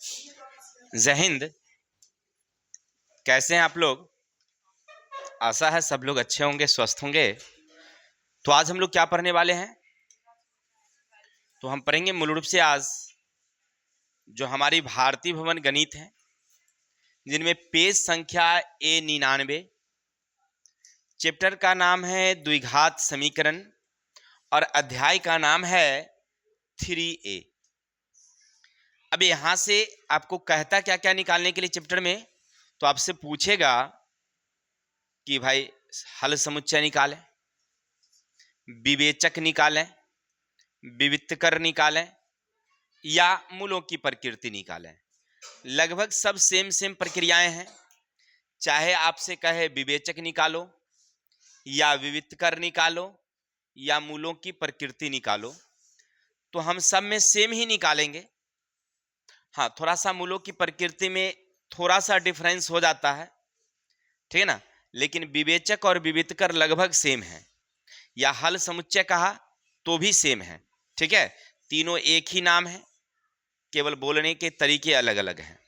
जय हिंद। कैसे हैं आप लोग? आशा है सब लोग अच्छे होंगे, स्वस्थ होंगे। तो आज हम लोग क्या पढ़ने वाले हैं? तो हम पढ़ेंगे मूल रूप से आज जो हमारी भारतीय भवन गणित है, जिनमें पेज संख्या A99, चैप्टर का नाम है द्विघात समीकरण और अध्याय का नाम है 3A। अब यहां से आपको कहता क्या क्या निकालने के लिए चैप्टर में, तो आपसे पूछेगा कि भाई हल समुच्चय निकालें, विवेचक निकालें, विविक्तकर निकालें या मूलों की प्रकृति निकालें। लगभग सब सेम प्रक्रियाएं हैं। चाहे आपसे कहे विवेचक निकालो या विविक्तकर निकालो या मूलों की प्रकृति निकालो, तो हम सब में सेम ही निकालेंगे। हाँ, थोड़ा सा मूलों की प्रकृति में थोड़ा सा डिफरेंस हो जाता है, ठीक है ना, लेकिन विवेचक और विविक्तकर लगभग सेम है, या हल समुच्चय कहा तो भी सेम है। ठीक है, तीनों एक ही नाम है, केवल बोलने के तरीके अलग अलग हैं।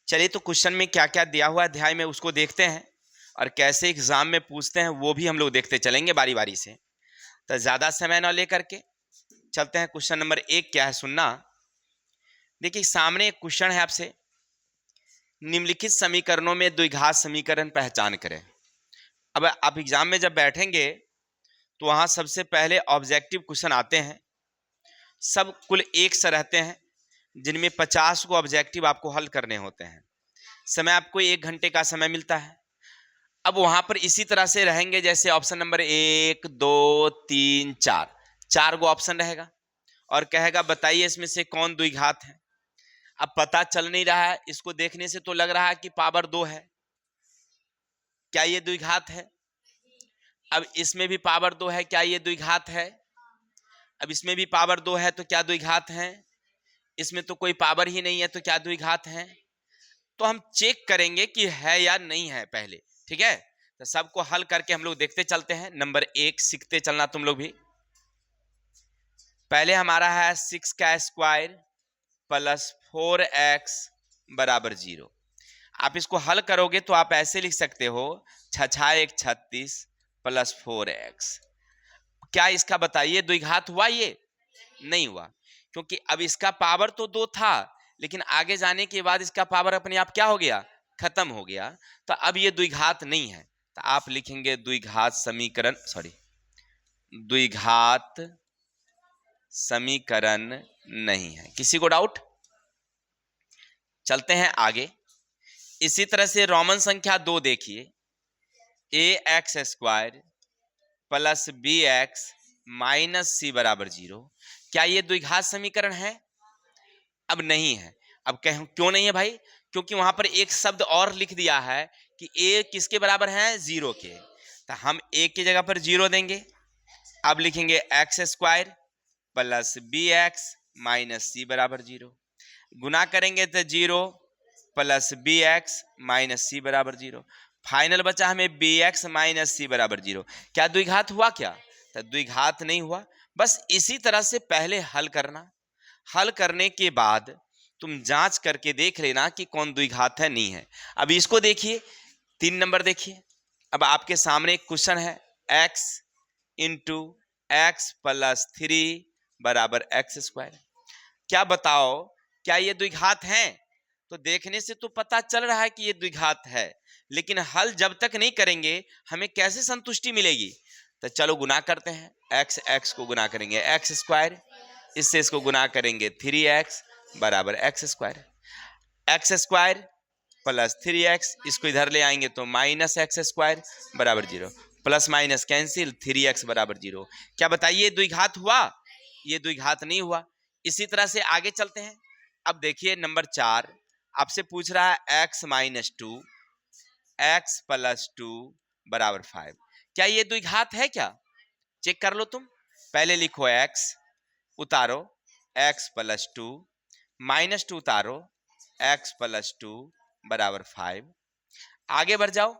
चलिए, तो क्वेश्चन में क्या क्या दिया हुआ अध्याय में उसको देखते हैं और कैसे एग्जाम में पूछते हैं वो भी हम लोग देखते चलेंगे बारी बारी से। तो ज्यादा समय न लेकर के चलते हैं। क्वेश्चन नंबर 1 क्या है सुनना। देखिए, सामने एक क्वेश्चन है आपसे, निम्नलिखित समीकरणों में द्विघात समीकरण पहचान करें। अब आप एग्जाम में जब बैठेंगे तो वहां सबसे पहले ऑब्जेक्टिव क्वेश्चन आते हैं, सब कुल 100 रहते हैं, जिनमें 50 को ऑब्जेक्टिव आपको हल करने होते हैं। समय आपको 1 घंटे का समय मिलता है। अब वहां पर इसी तरह से रहेंगे जैसे ऑप्शन नंबर 1, 2, 3, 4 गो ऑप्शन रहेगा और कहेगा बताइए इसमें से कौन द्विघात है। अब पता चल नहीं रहा है, इसको देखने से तो लग रहा है कि पावर 2 है, क्या ये द्विघात है? अब इसमें भी पावर 2 है, क्या ये द्विघात है? अब इसमें भी पावर 2 है, तो क्या द्विघात है? इसमें तो कोई पावर ही नहीं है, तो क्या द्विघात है? तो हम चेक करेंगे कि है या नहीं है पहले। ठीक है, तो सबको हल करके हम लोग देखते चलते हैं। नंबर 1 सीखते चलना तुम लोग भी। पहले हमारा है 6 का स्क्वायर प्लस 4x बराबर 0। आप इसको हल करोगे तो आप ऐसे लिख सकते हो 6 1 36 प्लस 4x। क्या इसका बताइए द्विघात हुआ? ये नहीं हुआ, क्योंकि अब इसका पावर तो 2 था, लेकिन आगे जाने के बाद इसका पावर अपने आप क्या हो गया? खत्म हो गया। तो अब ये द्विघात नहीं है, तो आप लिखेंगे द्विघात समीकरण, द्विघात समीकरण नहीं है। किसी को डाउट? चलते हैं आगे। इसी तरह से रोमन संख्या 2 देखिए, ax square plus bx minus c बराबर 0। क्या ये द्विघात समीकरण है? अब नहीं है। अब क्यों नहीं है भाई? क्योंकि वहां पर एक शब्द और लिख दिया है कि a किसके बराबर है? 0 के। तो हम a की जगह पर 0 देंगे। अब लिखेंगे x square plus bx minus c बराबर 0। गुना करेंगे तो 0 प्लस bx माइनस c बराबर 0। फाइनल बचा हमें bx माइनस c बराबर 0। क्या द्विघात हुआ? क्या तो द्विघात नहीं हुआ। बस इसी तरह से पहले हल करना, हल करने के बाद तुम जांच करके देख लेना कि कौन द्विघात है नहीं है। अब इसको देखिए, 3 नंबर देखिए। अब आपके सामने एक क्वेश्चन है, x इंटू एक्स प्लस 3 बराबर एक्स स्क्वायर। क्या बताओ, क्या ये द्विघात है? तो देखने से तो पता चल रहा है कि ये द्विघात है, लेकिन हल जब तक नहीं करेंगे हमें कैसे संतुष्टि मिलेगी? तो चलो गुना करते हैं। x को गुना करेंगे एक्स स्क्वायर, इससे इसको गुना करेंगे 3x बराबर x square. X square plus 3x, इसको इधर ले आएंगे तो माइनस एक्स स्क्वायर बराबर 0। प्लस माइनस कैंसिल, 3x बराबर 0। क्या बताइए द्विघात हुआ? ये द्विघात नहीं हुआ। इसी तरह से आगे चलते हैं। अब देखिए नंबर 4 आपसे पूछ रहा है x माइनस 2 x प्लस 2 बराबर 5। क्या ये द्विघात है? क्या चेक कर लो तुम। पहले लिखो x, उतारो x प्लस 2, माइनस 2 उतारो x प्लस 2 बराबर 5। आगे बढ़ जाओ,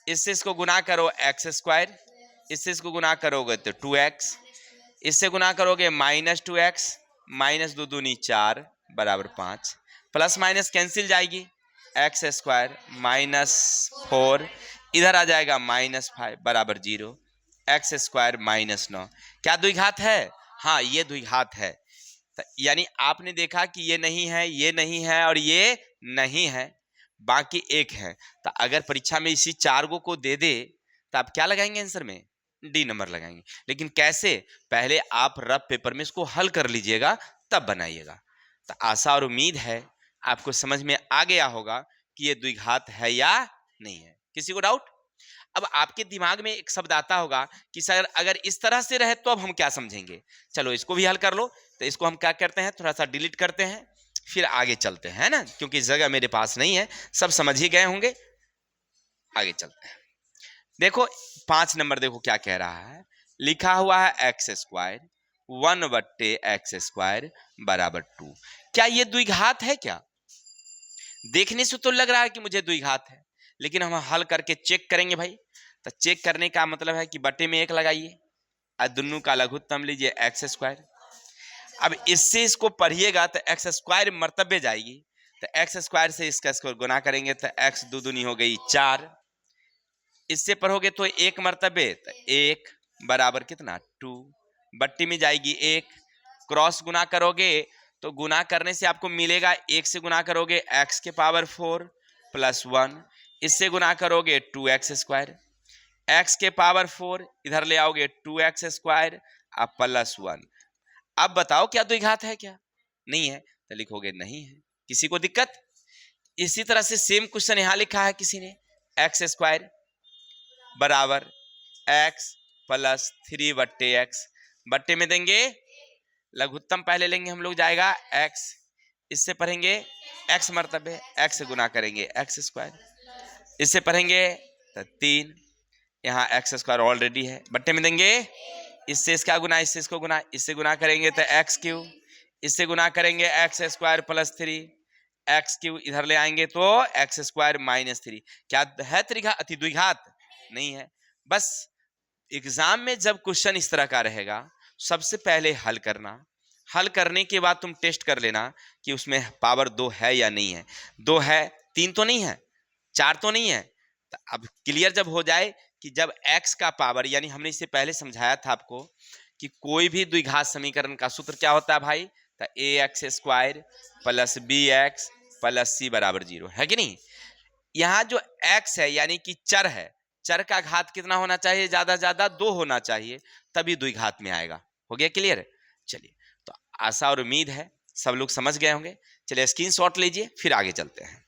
इससे इसको गुना करो एक्स स्क्वायर, इससे इसको गुना करोगे तो 2x, इससे गुना करोगे माइनस 2x, माइनस 2 दूनी 4 बराबर 5, प्लस माइनस कैंसिल जाएगी, एक्स स्क्वायर माइनस 4 इधर आ जाएगा -5 बराबर 0, एक्स स्क्वायर -9। क्या द्विघात है? हाँ ये द्विघात है। यानी आपने देखा कि ये नहीं है, ये नहीं है और ये नहीं है, बाकी एक है। तो अगर परीक्षा में इसी 4 को दे दे तो आप क्या लगाएंगे आंसर में? डी नंबर लगाएंगे। लेकिन कैसे? पहले आप रफ पेपर में इसको हल कर लीजिएगा तब बनाइएगा। तो आशा और उम्मीद है आपको समझ में आ गया होगा कि ये द्विघात है या नहीं है। किसी को डाउट? अब आपके दिमाग में एक शब्द आता होगा कि सर अगर इस तरह से रहे तो अब हम क्या समझेंगे। चलो इसको भी हल कर लो। तो इसको हम क्या करते हैं, थोड़ा सा डिलीट करते हैं, फिर आगे चलते हैं ना, क्योंकि जगह मेरे पास नहीं है, सब समझ ही गए होंगे। आगे चलते हैं। देखो 5 नंबर देखो क्या कह रहा है, लिखा हुआ है एक्स स्क्वायर 1/x स्क्वायर बराबर 2। क्या ये द्विघात है? क्या देखने से तो लग रहा है कि मुझे द्विघात है, लेकिन हम हल करके चेक करेंगे भाई। तो चेक करने का मतलब है कि बटे में 1 लगाइए और दोनों का लघुत्तम लीजिए एक्स स्क्वायर। अब इससे इसको पढ़िएगा तो एक्स स्क्वायर मर्तबे जाएगी, तो एक्स स्क्वायर से इसका स्क्वायर गुना करेंगे तो एक्स दो दूनी हो गई 4। इससे पढ़ोगे तो 1 मर्तबे, तो 1 बराबर कितना 2, बट्टी में जाएगी 1, क्रॉस गुना करोगे तो गुना करने से आपको मिलेगा 1 से गुना करोगे x के पावर 4 प्लस 1, इससे गुना करोगे 2x स्क्वायर, x के पावर 4 इधर ले आओगे 2x स्क्वायर अब प्लस 1। अब बताओ क्या द्विघात है? क्या नहीं है? तो लिखोगे नहीं है। किसी को दिक्कत? इसी तरह से सेम क्वेश्चन यहां लिखा है किसी ने, एक्स स्क्वायर बराबर x प्लस 3/x, बट्टे में देंगे लघुत्तम पहले लेंगे हम लोग, जाएगा x, इससे पढ़ेंगे x मर्तबे, x से गुना करेंगे x स्क्वायर, इससे पढ़ेंगे तो 3, यहाँ एक्स स्क्वायर ऑलरेडी है, बट्टे में देंगे, इससे इसका गुना, इससे इसको गुना, इससे गुना करेंगे तो एक्स क्यू, इससे गुना करेंगे x square plus 3, x Q इधर ले आएंगे तो एक्स स्क्वायर -3। क्या है द्विघात? नहीं है। बस एग्जाम में जब क्वेश्चन इस तरह का रहेगा, सबसे पहले हल करना, हल करने के बाद तुम टेस्ट कर लेना कि उसमें पावर 2 है या नहीं है। 2 है, 3 तो नहीं है, 4 तो नहीं है। तो अब क्लियर जब हो जाए कि जब x का पावर, यानी हमने इससे पहले समझाया था आपको कि कोई भी द्विघात समीकरण का सूत्र क्या होता है भाई, तो ax square plus bx plus c बराबर 0 है कि नहीं। यहाँ जो x है यानी कि चर है, चर का घात कितना होना चाहिए? ज्यादा ज्यादा 2 होना चाहिए, तभी द्विघात में आएगा। हो गया क्लियर? चलिए, तो आशा और उम्मीद है सब लोग समझ गए होंगे। चलिए स्क्रीनशॉट लीजिए, फिर आगे चलते हैं।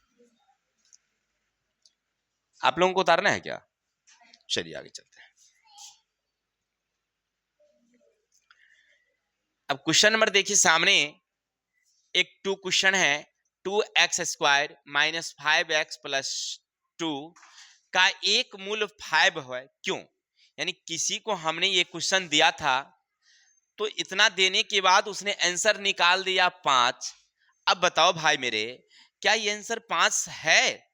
आप लोगों को उतारना है क्या? चलिए आगे चलते हैं। अब क्वेश्चन नंबर देखिए सामने, एक 2 क्वेश्चन है, 2x square minus 5x plus 2 का एक मूल 5 है, क्यों? यानी किसी को हमने ये क्वेश्चन दिया था तो इतना देने के बाद उसने आंसर निकाल दिया 5। अब बताओ भाई मेरे, क्या ये आंसर 5 है?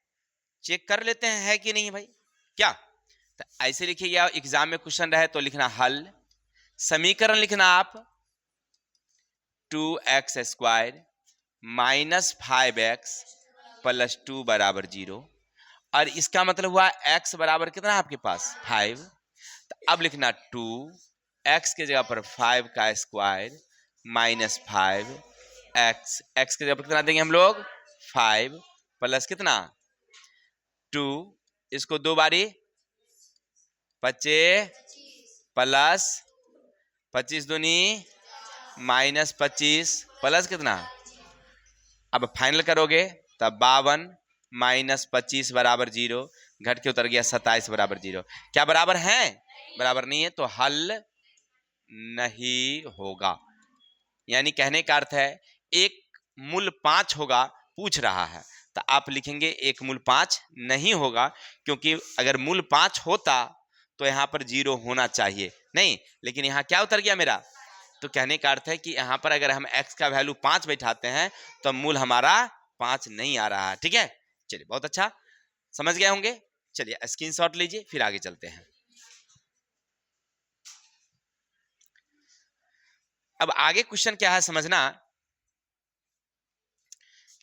चेक कर लेते हैं है कि नहीं भाई। क्या तो ऐसे लिखिएगा, एग्जाम में क्वेश्चन रहे तो लिखना हल, समीकरण लिखना आप 2x square minus 5x plus 2 बराबर 0, और इसका मतलब हुआ x बराबर कितना आपके पास 5। तो अब लिखना 2 x के जगह पर 5 का स्क्वायर माइनस 5 x के जगह पर कितना देंगे हम लोग 5 प्लस कितना 2, इसको 2 बारी 25 प्लस 25 दूनी -25 प्लस कितना, अब फाइनल करोगे तब 52 माइनस 25 बराबर 0, घट के उतर गया 27 बराबर 0। क्या बराबर है? बराबर नहीं है, तो हल नहीं होगा। यानी कहने का अर्थ है एक मूल 5 होगा, पूछ रहा है, तो आप लिखेंगे एक मूल 5 नहीं होगा, क्योंकि अगर मूल 5 होता तो यहाँ पर 0 होना चाहिए नहीं, लेकिन यहाँ क्या उतर गया मेरा। तो कहने का अर्थ है कि यहाँ पर अगर हम x का वैल्यू 5 बैठाते हैं तो मूल हमारा 5 नहीं आ रहा है। ठीक है, चलिए बहुत अच्छा, समझ गए होंगे। चलिए स्क्रीनशॉट लीजिए, फिर आगे चलते हैं। अब आगे क्वेश्चन क्या है समझना,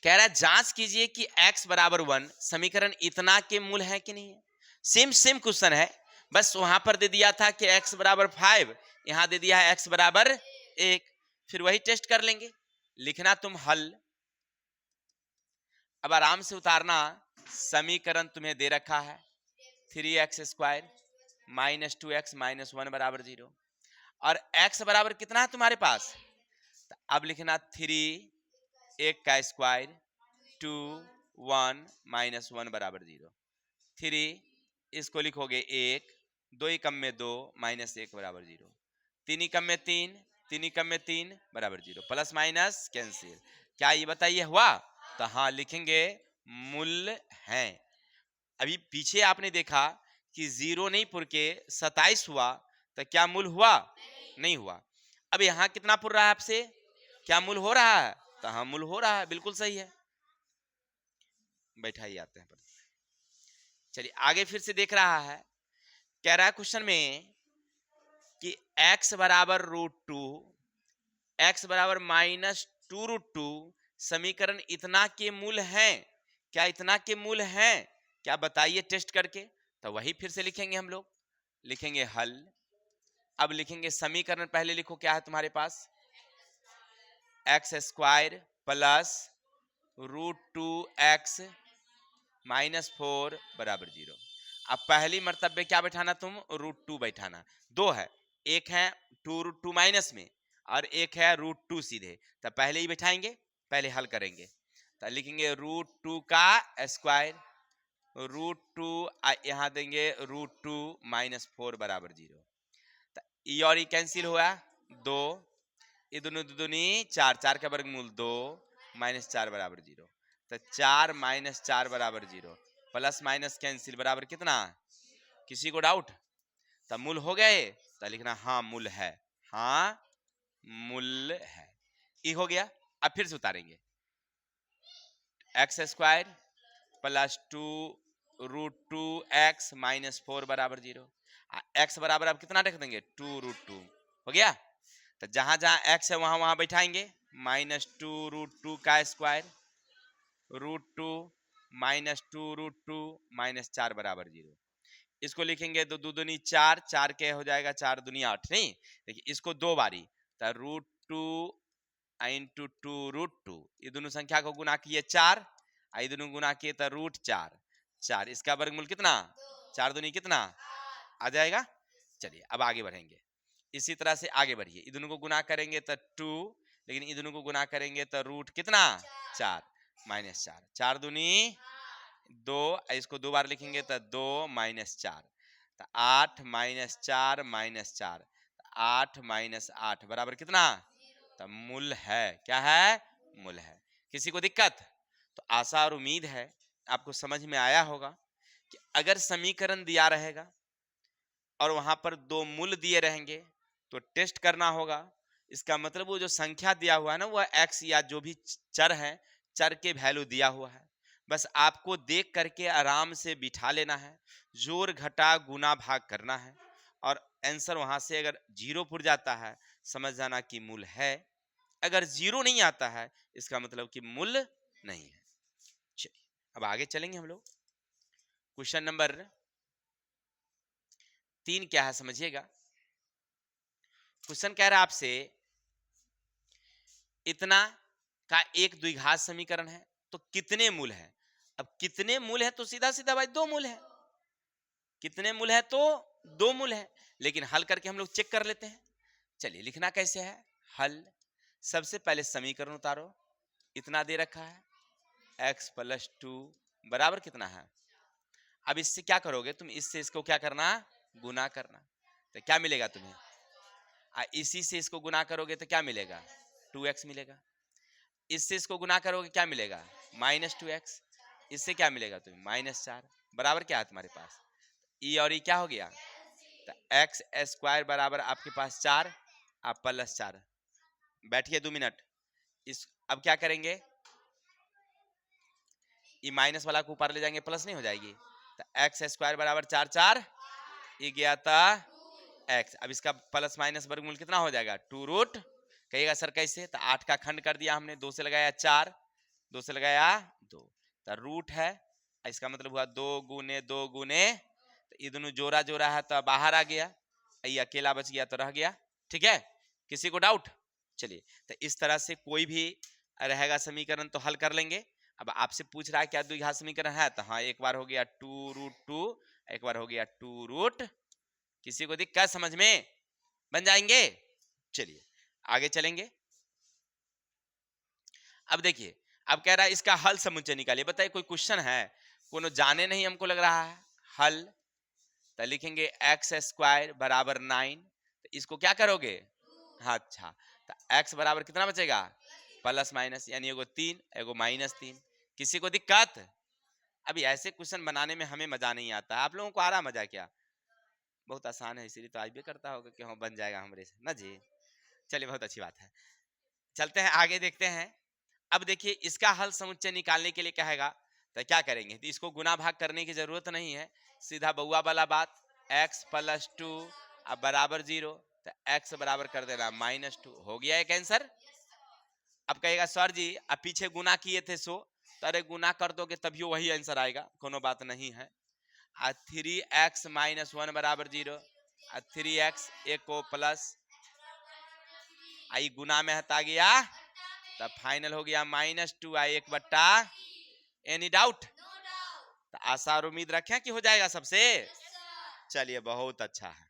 कह रहा है जांच कीजिए कि x बराबर 1 समीकरण इतना के मूल है कि नहीं है। सेम सेम क्वेश्चन है, बस वहां पर दे दिया था कि x बराबर 5, यहां दे दिया है x बराबर 1। फिर वही टेस्ट कर लेंगे। लिखना तुम हल। अब आराम से उतारना। समीकरण तुम्हें दे रखा है 3x² माइनस 2x माइनस 1 बराबर 0, और x बराबर कितना है तुम्हारे पास। तो अब लिखना 3 1 का स्क्वायर 2 1 माइनस 1 बराबर 0। 3 इसको लिखोगे 1, 2 ही कम में 2 माइनस 1 बराबर 0, 3 ही कम में 3, 3 ही कम में 3 बराबर 0, प्लस माइनस कैंसिल। क्या ये बताइए हुआ। तो हाँ लिखेंगे मूल है। अभी पीछे आपने देखा कि 0 नहीं पुर के 27 हुआ, तो क्या मूल हुआ। नहीं हुआ। अब यहाँ कितना पुर रहा है आपसे, क्या मूल हो रहा है। तो हाँ मूल हो रहा है, बिल्कुल सही है। बैठाइए आते हैं पर। चलिए आगे फिर से देख रहा है। कह रहा है क्वेश्चन में कि x बराबर √2, x बराबर -2√2 समीकरण इतना के मूल हैं। क्या इतना के मूल हैं, क्या बताइए टेस्ट करके। तो वही फिर से लिखेंगे हम लोग। लिखेंगे हल। अब लिखेंगे समीकरण पहले लिखो क्या है तुम्हारे पास, x² प्लस √2x -4 बराबर 0। अब पहली मर्तबे क्या बैठाना तुम, √2 बैठाना। दो है, एक है 2√2 माइनस में और एक है √2 सीधे। तो पहले ही बैठाएंगे, पहले हल करेंगे। तो लिखेंगे √2 का स्क्वायर, √2 यहाँ देंगे √2 -4 बराबर 0। तो ई और ई कैंसिल हुआ 2, ये दोनों दुनी 4, 4 का वर्गमूल 2 -4 बराबर 0। तो 4 -4 बराबर 0, प्लस माइनस कैंसिल बराबर कितना। किसी को डाउट। तब मूल हो गए तो लिखना हाँ मूल है, हाँ मूल है। ये हो गया। अब फिर से उतारेंगे x² प्लस 2√2x -4 बराबर 0। x बराबर अब कितना रख देंगे 2√2। हो गया। तो जहां जहां x है वहां वहां बैठाएंगे। -2√2 का स्क्वायर √2 -2√2 -4 बराबर 0। इसको लिखेंगे तो 2 दूनी 4, 4 के हो जाएगा 4 दूनी 8। नहीं देखिए इसको दो बारी, तो √2 इंटू 2√2, ये दोनों संख्या को गुना किए 4, ये दोनों गुना किए तो √4, 4 इसका वर्गमूल कितना 4 दूनी कितना आ जाएगा। चलिए अब आगे बढ़ेंगे। इसी तरह से आगे बढ़िए। ये दोनों को गुना करेंगे तो 2, लेकिन ये दोनों को गुना करेंगे तो रूट कितना 4 -4, 4 दूनी 2, इसको दो बार लिखेंगे तो 2 -4, तो 8 -4 -4, 8 -8 बराबर कितना। तो मूल है, क्या है मूल है। किसी को दिक्कत। तो आशा और उम्मीद है आपको समझ में आया होगा कि अगर समीकरण दिया रहेगा और वहां पर दो मूल दिए रहेंगे तो टेस्ट करना होगा। इसका मतलब वो जो संख्या दिया हुआ है ना, वह x या जो भी चर है, चर के वैल्यू दिया हुआ है। बस आपको देख करके आराम से बिठा लेना है, जोड़ घटा गुना भाग करना है, और आंसर वहां से अगर 0 पुर जाता है समझ जाना कि मूल है। अगर 0 नहीं आता है इसका मतलब कि मूल नहीं है। चलिए अब आगे चलेंगे हम लोग। क्वेश्चन नंबर 3 क्या है समझिएगा। क्वेश्चन कह रहा है आपसे इतना का एक द्विघात समीकरण है तो कितने मूल है। अब कितने मूल है तो सीधा सीधा भाई 2 मूल है। कितने मूल है तो 2 मूल है, लेकिन हल करके हम लोग चेक कर लेते हैं। चलिए लिखना कैसे है हल। सबसे पहले समीकरण उतारो। इतना दे रखा है x + 2 बराबर कितना है। अब इससे क्या करोगे तुम, इससे इसको क्या करना गुना करना। तो क्या मिलेगा तुम्हें, इसी से इसको गुना करोगे तो क्या मिलेगा 2x मिलेगा। इससे इसको गुना करोगे क्या मिलेगा -2x। इससे क्या मिलेगा तुम्हें -4 बराबर क्या है तुम्हारे पास ई और ई क्या हो गया। तो x² बराबर आपके पास 4, आप +4। बैठिए 2 मिनट। इस अब क्या करेंगे, ये माइनस वाला को ऊपर ले जाएंगे, प्लस नहीं हो जाएगी। तो x² बराबर 4 4 ये गया था x। अब इसका प्लस माइनस वर्गमूल कितना हो जाएगा 2√। कहिएगा सर कैसे, तो 8 का खंड कर दिया हमने, 2 से लगाया 4, 2 से लगाया 2, तो रूट है, इसका मतलब हुआ 2 गुने 2 गुने, तो ये दोनों जोड़ा जोड़ा है तो बाहर आ गया, ये अकेला बच गया तो रह गया। ठीक है, किसी को डाउट? चलिए, तो इस तरह से कोई भी रहेगा समीकरण तो हल कर लेंगे। अब आपसे पूछ रहा है क्या द्विघात समीकरण है, तो हाँ, एक बार हो गया 2√2, एक बार हो गया 2 किसी को दिक्कत समझ में? बन जाएंगे। चलिए आगे चलेंगे। अब देखिए, अब कह रहा है इसका हल समुच्चय निकालिए। बताइए कोई क्वेश्चन है, कोनो जाने नहीं हमको लग रहा है। हल तो लिखेंगे एक्स स्क्वायर बराबर 9, तो इसको क्या करोगे? हाँ, अच्छा, तो एक्स बराबर कितना बचेगा? प्लस माइनस, यानी एगो 3 एगो -3। किसी को दिक्कत? अभी ऐसे क्वेश्चन बनाने में हमें मजा नहीं आता। आप लोगों को आ रहा मजा क्या? बहुत आसान है, इसीलिए तो आज भी करता होगा कि हाँ बन जाएगा हमरे से ना जी। चलिए, बहुत अच्छी बात है। चलते हैं आगे, देखते हैं। अब देखिए, इसका हल समुच्चय निकालने के लिए क्या कहेगा, तो क्या करेंगे? तो इसको गुना भाग करने की जरूरत नहीं है, सीधा बउआ वाला बात, x + 2 अब बराबर 0, तो x बराबर कर देना -2, हो गया एक आंसर। अब कहेगा सर जी अब पीछे गुना किए थे सो, तो अरे गुना कर दोगे तभी वही आंसर आएगा, कोनो बात नहीं है। 3x - 1 बराबर 0, 3x एक को प्लस, आई गुना में हटा गया, तब फाइनल हो गया -2 आई 1/। Any doubt? तो आशा और उम्मीद रखें कि हो जाएगा सबसे। चलिए, बहुत अच्छा है।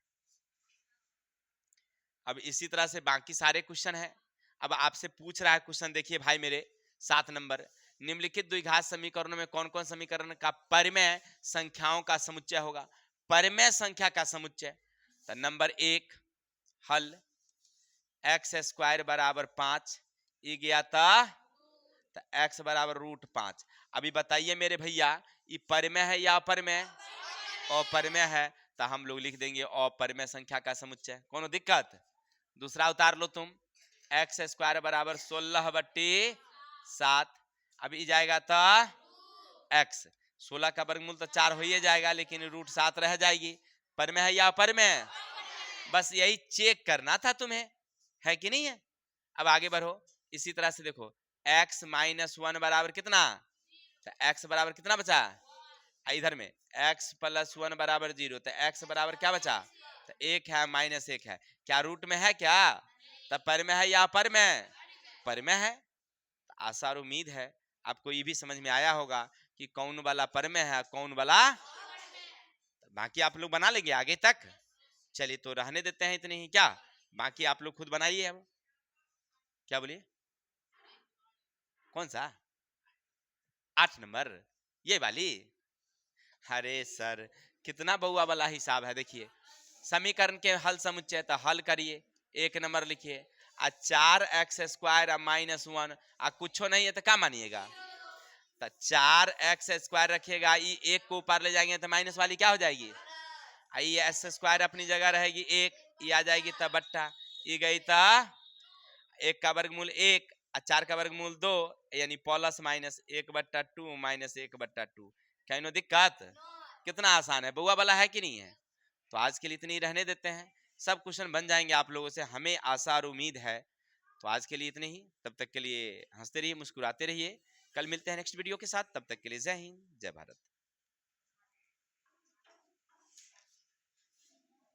अब इसी तरह से बाकी सारे क्वेश्चन है। अब आपसे पूछ रहा है क्वेश्चन, देखिए भाई मेरे 7 नंबर, निम्नलिखित द्विघात समीकरणों में कौन कौन समीकरण का परिमेय संख्याओं का समुच्चय होगा? परिमेय संख्या का समुच्चय, तो नंबर 1 हल x² बराबर 5, ये गया था, तो x बराबर √5। अभी बताइए मेरे भैया, ये परिमेय है या अपरिमेय? अपरिमेय है, तो हम लोग लिख देंगे अपरिमेय संख्या का समुच्चय, कोनो दिक्कत? दूसरा उतार लो तुम, x² बराबर 16/7, अभी जाएगा तो x, 16 का वर्गमूल तो 4 हो ही जाएगा, लेकिन √7 रह जाएगी। परिमेय है या अपरिमेय? बस यही चेक करना था तुम्हें, है कि नहीं है? अब आगे बढ़ो, इसी तरह से देखो, x - 1 बराबर कितना, तो x बराबर कितना बचा, इधर में x + 1 बराबर 0, तो x बराबर क्या बचा, तो 1 है -1 है, क्या रूट में है क्या? तब परिमेय है या अपरिमेय? परिमेय है। आशा और उम्मीद है आपको ये भी समझ में आया होगा कि कौन वाला परिमेय है कौन वाला, बाकी आप लोग बना लेंगे आगे तक। चलिए, तो रहने देते हैं इतने ही, क्या बाकी आप लोग खुद बनाइए। अब क्या बोलिए, कौन सा 8 नंबर, ये वाली? अरे सर, कितना बउआ वाला हिसाब है। देखिए, समीकरण के हल समुच्चय, तो हल करिए, 1 नंबर लिखिए, 4x² -1, कुछ नहीं है तो क्या मानिएगा, तो 4x² रखिएगा, ये 1 को ऊपर ले जाएंगे तो माइनस वाली क्या हो जाएगी, ये s² अपनी जगह रहेगी 1, ये आ जाएगी तब बट्टा, ये गई तो 1 का वर्गमूल 1 और 4 का वर्गमूल 2, यानी प्लस माइनस 1/2 माइनस 1/2। क्या इनो दिक्कत? कितना आसान है, बउआ वाला है कि नहीं है? तो आज के लिए इतनी रहने देते हैं, सब क्वेश्चन बन जाएंगे आप लोगों से, हमें आशा और उम्मीद है। तो आज के लिए इतने ही, तब तक के लिए हंसते रहिए, मुस्कुराते रहिए। कल मिलते हैं नेक्स्ट वीडियो के साथ, तब तक के लिए जय हिंद, जय भारत।